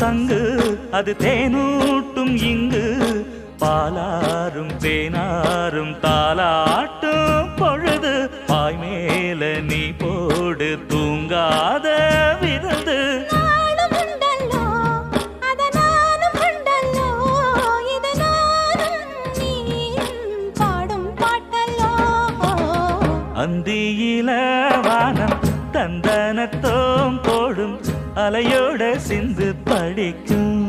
சங்கு அது தேனூட்டும் இங்கு பாலாரும் தேனாரும் தாலாட்டும் பொழுது பாய் மேல நீ போடு தூங்காத விருந்து அந்தியில வானம் தந்தனத்தோம் போடும் அலையோட சிந்து படிக்கும்